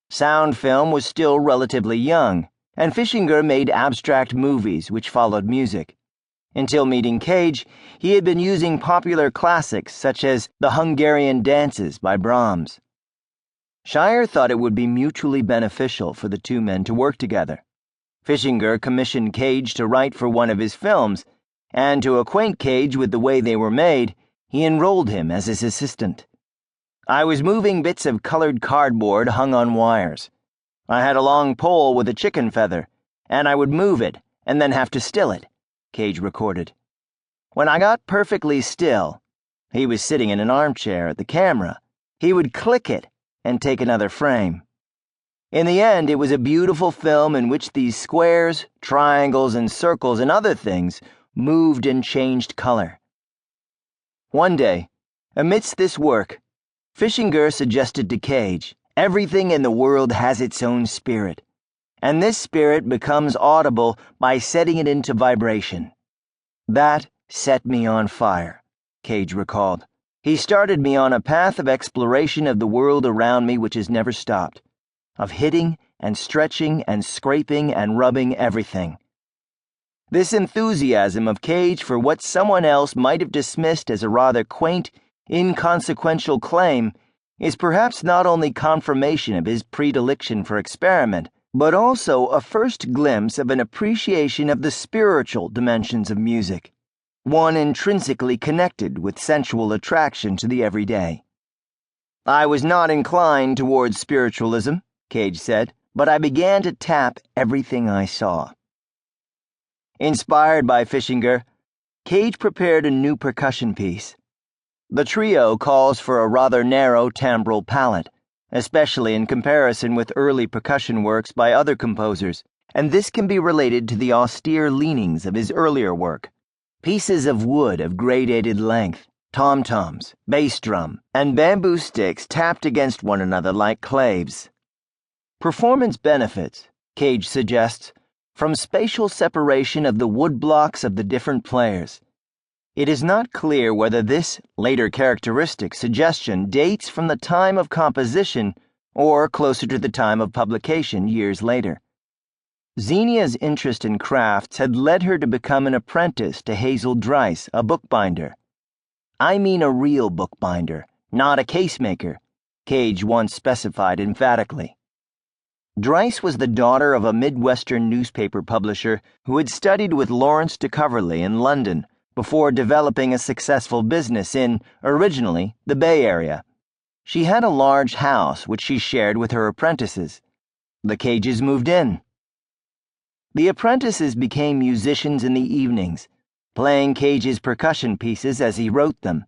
Sound film was still relatively young, and Fischinger made abstract movies which followed music. Until meeting Cage, he had been using popular classics such as The Hungarian Dances by Brahms. Shire thought it would be mutually beneficial for the two men to work together. Fischinger commissioned Cage to write for one of his films, and to acquaint Cage with the way they were made, he enrolled him as his assistant. I was moving bits of colored cardboard hung on wires. I had a long pole with a chicken feather, and I would move it and then have to still it, Cage recorded. When I got perfectly still, he was sitting in an armchair at the camera, he would click it and take another frame. In the end, it was a beautiful film in which these squares, triangles, and circles and other things moved and changed color. One day, amidst this work, Fischinger suggested to Cage, everything in the world has its own spirit, and this spirit becomes audible by setting it into vibration. That set me on fire, Cage recalled. He started me on a path of exploration of the world around me which has never stopped, of hitting and stretching and scraping and rubbing everything. This enthusiasm of Cage for what someone else might have dismissed as a rather quaint, inconsequential claim is perhaps not only confirmation of his predilection for experiment, but also a first glimpse of an appreciation of the spiritual dimensions of music, one intrinsically connected with sensual attraction to the everyday. I was not inclined towards spiritualism, Cage said, but I began to tap everything I saw. Inspired by Fischinger, Cage prepared a new percussion piece. The trio calls for a rather narrow timbral palette, especially in comparison with early percussion works by other composers, and this can be related to the austere leanings of his earlier work. Pieces of wood of gradated length, tom-toms, bass drum, and bamboo sticks tapped against one another like claves. Performance benefits, Cage suggests, from spatial separation of the wood blocks of the different players. It is not clear whether this later characteristic suggestion dates from the time of composition or closer to the time of publication years later. Xenia's interest in crafts had led her to become an apprentice to Hazel Dryce, a bookbinder. I mean a real bookbinder, not a casemaker, Cage once specified emphatically. Dryce was the daughter of a Midwestern newspaper publisher who had studied with Lawrence de Coverley in London before developing a successful business in, originally, the Bay Area. She had a large house which she shared with her apprentices. The Cages moved in. The apprentices became musicians in the evenings, playing Cage's percussion pieces as he wrote them.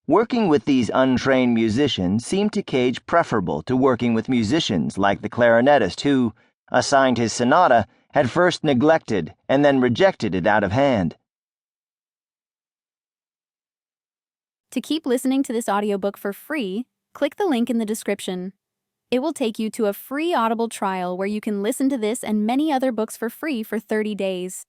Working with these untrained musicians seemed to Cage preferable to working with musicians like the clarinetist who, assigned his sonata, had first neglected and then rejected it out of hand. To keep listening to this audiobook for free, click the link in the description. It will take you to a free Audible trial where you can listen to this and many other books for free for 30 days.